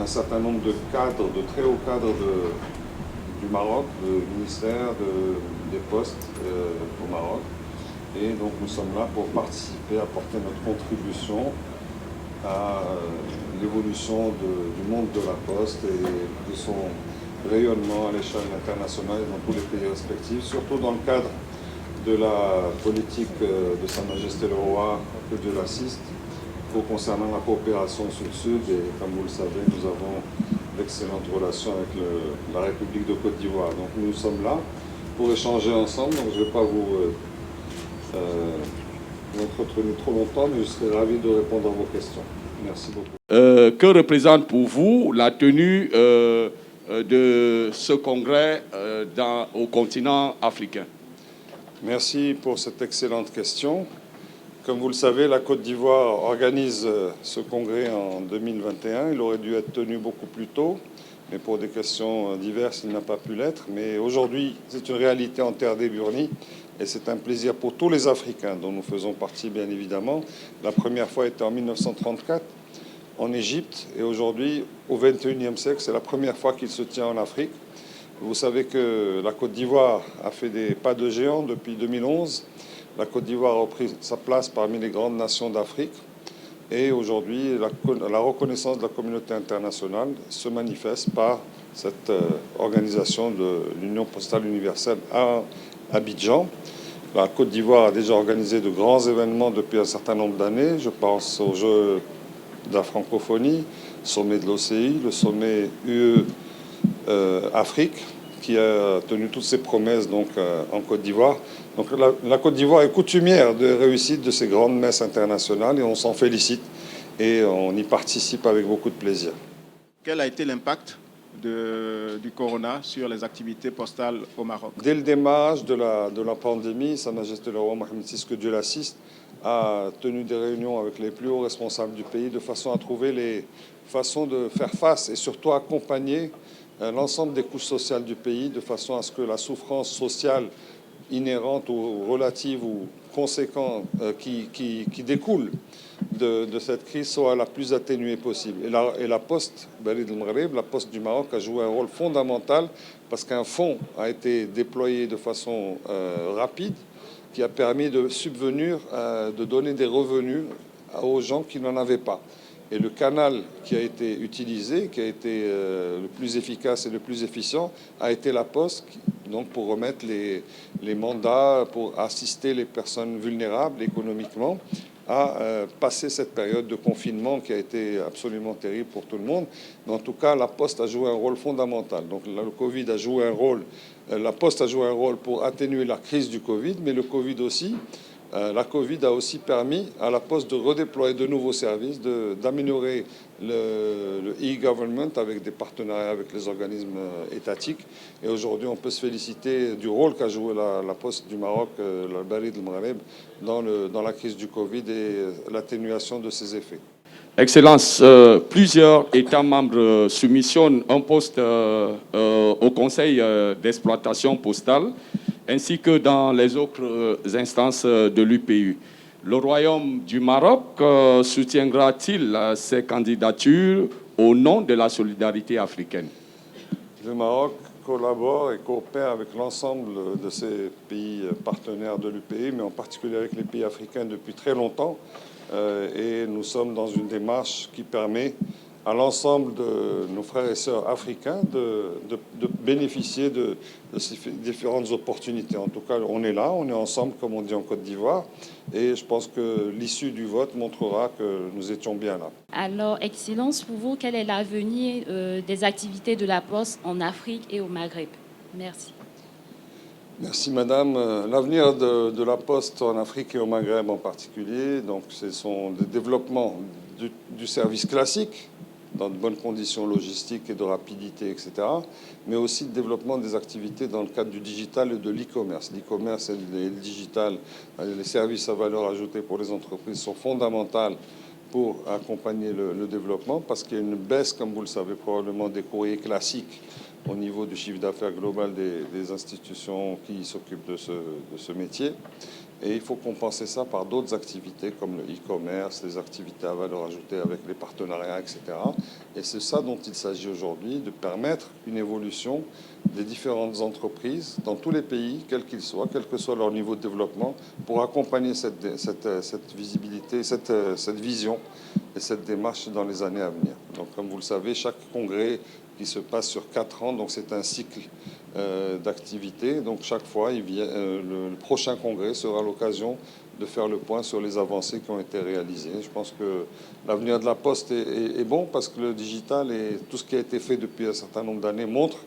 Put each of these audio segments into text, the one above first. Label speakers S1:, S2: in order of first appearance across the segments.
S1: un certain nombre de cadres, de très hauts cadres du Maroc, du ministère, des postes au Maroc. Et donc nous sommes là pour participer, apporter notre contribution à l'évolution du monde de la Poste et de son rayonnement à l'échelle internationale et dans tous les pays respectifs, surtout dans le cadre de la politique de Sa Majesté le Roi que Dieu l'assiste, concernant la coopération Sud-Sud. Et comme vous le savez, nous avons d'excellentes relations avec la République de Côte d'Ivoire. Donc nous sommes là pour échanger ensemble. Donc je ne vais pas vous entretenir trop longtemps, mais je serai ravi de répondre à vos questions. Merci beaucoup.
S2: Que représente pour vous la tenue de ce congrès au continent africain?
S1: Merci pour cette excellente question. Comme vous le savez, la Côte d'Ivoire organise ce congrès en 2021. Il aurait dû être tenu beaucoup plus tôt, mais pour des questions diverses, il n'a pas pu l'être. Mais aujourd'hui, c'est une réalité en terre des Burnis et c'est un plaisir pour tous les Africains, dont nous faisons partie bien évidemment. La première fois était en 1934 en Égypte et aujourd'hui, au XXIe siècle, c'est la première fois qu'il se tient en Afrique. Vous savez que la Côte d'Ivoire a fait des pas de géant depuis 2011. La Côte d'Ivoire a repris sa place parmi les grandes nations d'Afrique. Et aujourd'hui, la reconnaissance de la communauté internationale se manifeste par cette organisation de l'Union postale universelle à Abidjan. La Côte d'Ivoire a déjà organisé de grands événements depuis un certain nombre d'années. Je pense aux Jeux de la francophonie, le sommet de l'OCI, le sommet UE-Afrique, qui a tenu toutes ses promesses donc, en Côte d'Ivoire. Donc la Côte d'Ivoire est coutumière de réussite de ces grandes messes internationales et on s'en félicite et on y participe avec beaucoup de plaisir.
S3: Quel a été l'impact du corona sur les activités postales au Maroc?
S1: Dès le démarrage de la pandémie, Sa Majesté le Roi Mohamed VI, que Dieu l'assiste, a tenu des réunions avec les plus hauts responsables du pays de façon à trouver les façons de faire face et surtout accompagner l'ensemble des couches sociales du pays de façon à ce que la souffrance sociale inhérente ou relative ou conséquente qui découle de cette crise soit la plus atténuée possible. Et la Poste, Barid El Maghreb, la Poste du Maroc, a joué un rôle fondamental parce qu'un fonds a été déployé de façon rapide qui a permis de subvenir, de donner des revenus aux gens qui n'en avaient pas. Et le canal qui a été utilisé, qui a été le plus efficace et le plus efficient, a été la Poste, donc pour remettre les mandats, pour assister les personnes vulnérables économiquement à passer cette période de confinement qui a été absolument terrible pour tout le monde. Mais en tout cas, la Poste a joué un rôle fondamental. Donc le Covid a joué un rôle, la Poste a joué un rôle pour atténuer la crise du Covid, mais le Covid aussi. La Covid a aussi permis à la Poste de redéployer de nouveaux services, d'améliorer le e-government avec des partenariats avec les organismes étatiques. Et aujourd'hui, on peut se féliciter du rôle qu'a joué la Poste du Maroc, la Barid El Maghreb, dans la crise du Covid et l'atténuation de ses effets.
S2: Excellence, plusieurs États membres soumissionnent un poste au Conseil d'exploitation postale, ainsi que dans les autres instances de l'UPU. Le Royaume du Maroc soutiendra-t-il ces candidatures au nom de la solidarité africaine?
S1: Le Maroc collabore et coopère avec l'ensemble de ces pays partenaires de l'UPU, mais en particulier avec les pays africains depuis très longtemps. Et nous sommes dans une démarche qui permet à l'ensemble de nos frères et sœurs africains de bénéficier de ces différentes opportunités. En tout cas, on est là, on est ensemble, comme on dit en Côte d'Ivoire, et je pense que l'issue du vote montrera que nous étions bien là.
S4: Alors, Excellence, pour vous, quel est l'avenir des activités de la Poste en Afrique et au Maghreb? Merci.
S1: Merci Madame. L'avenir de la Poste en Afrique et au Maghreb en particulier, donc ce sont des développements du service classique, dans de bonnes conditions logistiques et de rapidité, etc. Mais aussi le développement des activités dans le cadre du digital et de l'e-commerce. L'e-commerce et le digital, les services à valeur ajoutée pour les entreprises sont fondamentaux pour accompagner le développement parce qu'il y a une baisse, comme vous le savez probablement, des courriers classiques au niveau du chiffre d'affaires global des institutions qui s'occupent de ce métier. Et il faut compenser ça par d'autres activités comme le e-commerce, les activités à valeur ajoutée avec les partenariats, etc. Et c'est ça dont il s'agit aujourd'hui, de permettre une évolution des différentes entreprises dans tous les pays, quels qu'ils soient, quel que soit leur niveau de développement, pour accompagner cette visibilité, cette vision et cette démarche dans les années à venir. Donc, comme vous le savez, chaque congrès qui se passe sur 4 ans, donc c'est un cycle d'activités. Donc chaque fois, le prochain congrès sera l'occasion de faire le point sur les avancées qui ont été réalisées. Je pense que l'avenir de la Poste est bon parce que le digital et tout ce qui a été fait depuis un certain nombre d'années montre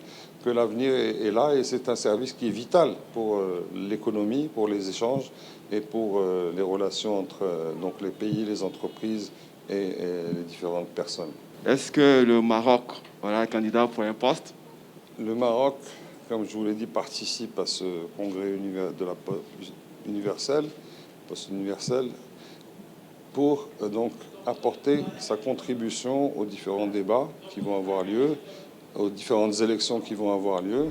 S1: que l'avenir est là et c'est un service qui est vital pour l'économie, pour les échanges et pour les relations entre donc les pays, les entreprises et les différentes personnes.
S5: Est-ce que le Maroc est candidat pour un poste?
S1: Le Maroc, comme je vous l'ai dit, participe à ce congrès de la Poste universelle, pour donc apporter sa contribution aux différents débats qui vont avoir lieu, aux différentes élections qui vont avoir lieu.